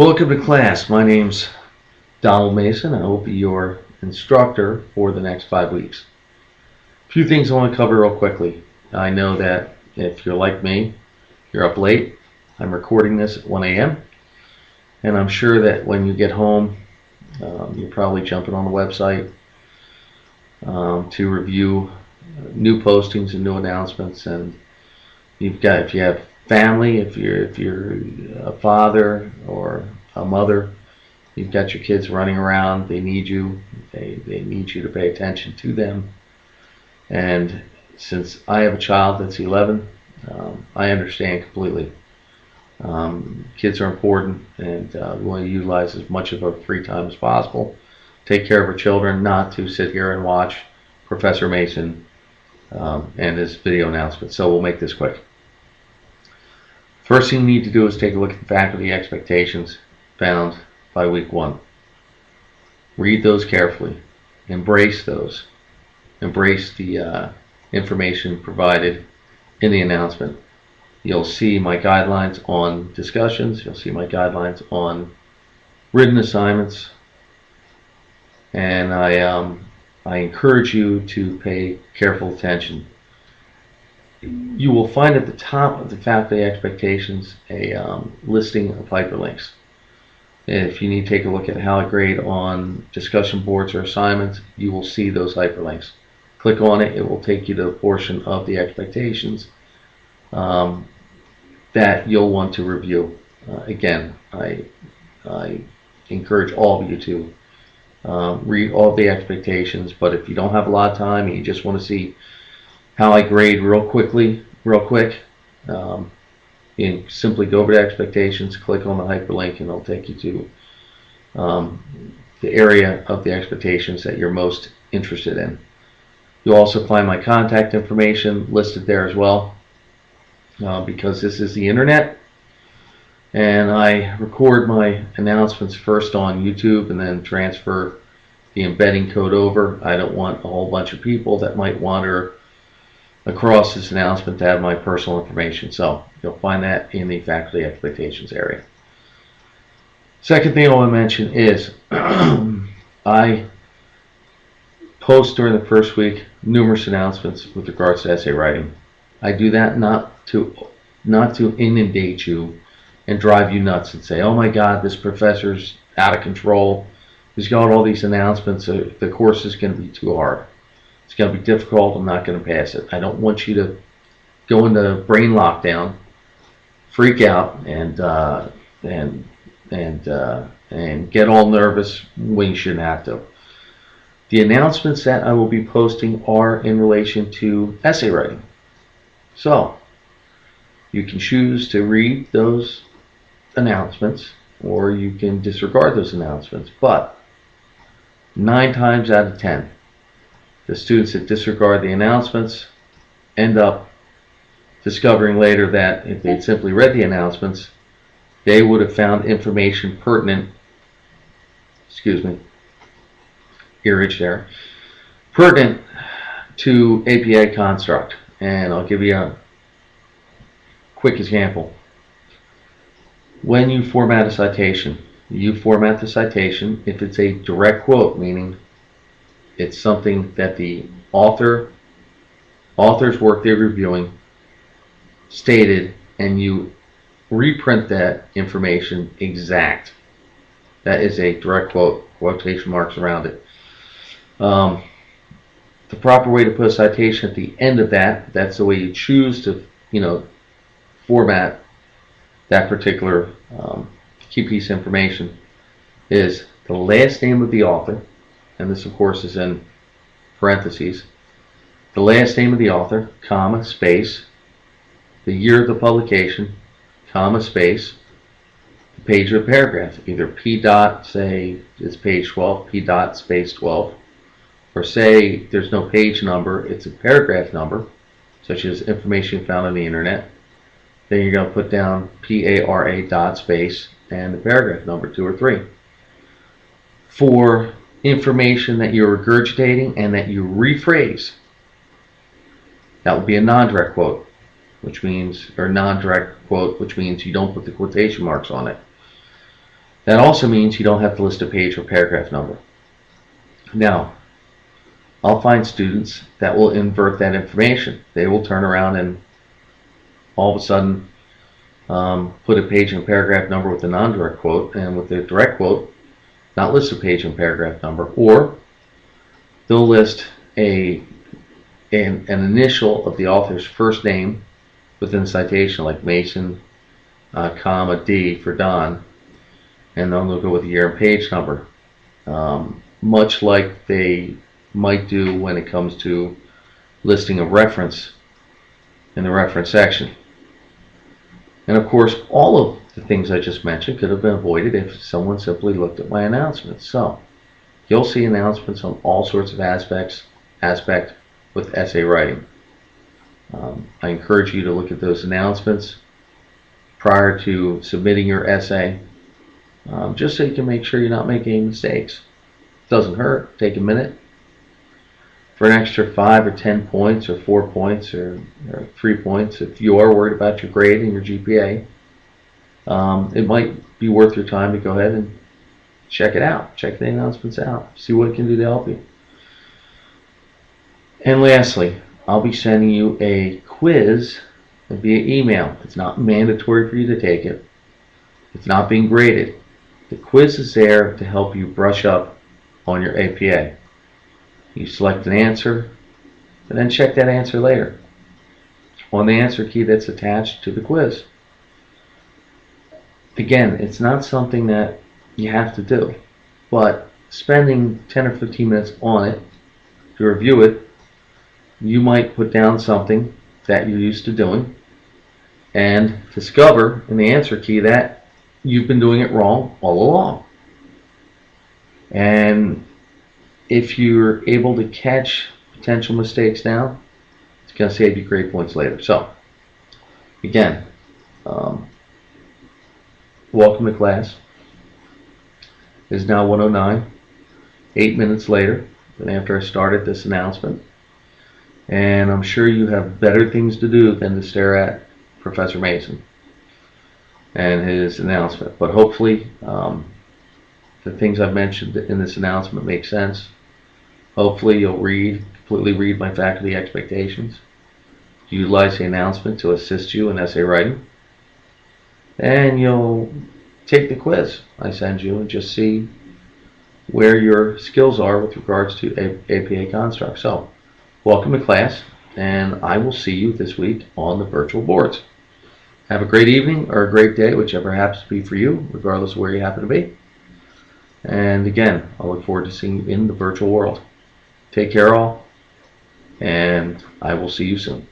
Welcome to class. My name's Donald Mason. I will be your instructor for the next 5 weeks. A few things I want to cover real quickly. I know that if you're like me, you're up late. I'm recording this at 1 a.m. and I'm sure that when you get home, you're probably jumping on the website to review new postings and new announcements. And if you have family, if you're a father or a mother, you've got your kids running around. They need you. They need you to pay attention to them. And since I have a child that's 11, I understand completely. Kids are important, and we want to utilize as much of our free time as possible. Take care of our children, not to sit here and watch Professor Mason and his video announcement. So we'll make this quick. First thing you need to do is take a look at the faculty expectations found by week 1. Read those carefully. Embrace those. Embrace the information provided in the announcement. You'll see my guidelines on discussions. You'll see my guidelines on written assignments. And I encourage you to pay careful attention. You will find at the top of the faculty expectations a listing of hyperlinks. If you need to take a look at how I grade on discussion boards or assignments, you will see those hyperlinks. Click on it. It will take you to a portion of the expectations that you'll want to review. Again, I encourage all of you to read all the expectations, but if you don't have a lot of time and you just want to see how I grade real quick, you simply go over to expectations, click on the hyperlink, and it'll take you to the area of the expectations that you're most interested in. You'll also find my contact information listed there as well, because this is the internet, and I record my announcements first on YouTube and then transfer the embedding code over. I don't want a whole bunch of people that might wander across this announcement to have my personal information. So you'll find that in the faculty expectations area. Second thing I want to mention is I post during the first week numerous announcements with regards to essay writing. I do that not to inundate you and drive you nuts and say, oh my God, this professor's out of control. He's got all these announcements. The course is going to be too hard. It's going to be difficult. I'm not going to pass it. I don't want you to go into brain lockdown, freak out, and get all nervous when you shouldn't have to. The announcements that I will be posting are in relation to essay writing. So you can choose to read those announcements, or you can disregard those announcements. But 9 times out of 10, the students that disregard the announcements end up discovering later that if they'd simply read the announcements, they would have found information pertinent, earage there, pertinent to APA construct. And I'll give you a quick example. When you format a citation, you format the citation if it's a direct quote, meaning it's something that the author's work they're reviewing stated, and you reprint that information exact. That is a direct quote, quotation marks around it. The proper way to put a citation at the end of that's the way you choose to, format that particular key piece of information, is the last name of the author, and this of course is in parentheses, the last name of the author, comma, space, the year of the publication, comma, space, the page or the paragraph, either P dot, say it's page 12, P dot space 12, or say there's no page number, it's a paragraph number, such as information found on the internet. Then you're going to put down PARA dot space and the paragraph number 2 or 3. For information that you're regurgitating and that you rephrase, that will be a non-direct quote, which means you don't put the quotation marks on it. That also means you don't have to list a page or paragraph number. Now, I'll find students that will invert that information. They will turn around and all of a sudden put a page and paragraph number with a non-direct quote, and with the direct quote, not list a page and paragraph number, or they'll list an initial of the author's first name within the citation, like Mason, comma D for Don, and then they'll go with the year and page number, much like they might do when it comes to listing a reference in the reference section. And of course, all of the things I just mentioned could have been avoided if someone simply looked at my announcements. So you'll see announcements on all sorts of aspect with essay writing. I encourage you to look at those announcements prior to submitting your essay, just so you can make sure you're not making any mistakes. It doesn't hurt. Take a minute. For an extra 5 or 10 points or 4 points or 3 points, if you are worried about your grade and your GPA, it might be worth your time to go ahead and check it out. Check the announcements out. See what it can do to help you. And lastly, I'll be sending you a quiz via email. It's not mandatory for you to take it. It's not being graded. The quiz is there to help you brush up on your APA. You select an answer, and then check that answer later on the answer key that's attached to the quiz. Again, it's not something that you have to do, but spending 10 or 15 minutes on it to review it, you might put down something that you're used to doing and discover in the answer key that you've been doing it wrong all along. And if you're able to catch potential mistakes now, it's going to save you grade points later. So, again, welcome to class. It is now 1:09, 8 minutes later than after I started this announcement. And I'm sure you have better things to do than to stare at Professor Mason and his announcement. But hopefully, the things I've mentioned in this announcement make sense. Hopefully you'll completely read my faculty expectations, utilize the announcement to assist you in essay writing, and you'll take the quiz I send you and just see where your skills are with regards to APA construct. So, welcome to class, and I will see you this week on the virtual boards. Have a great evening or a great day, whichever happens to be for you, regardless of where you happen to be. And again, I look forward to seeing you in the virtual world. Take care all, and I will see you soon.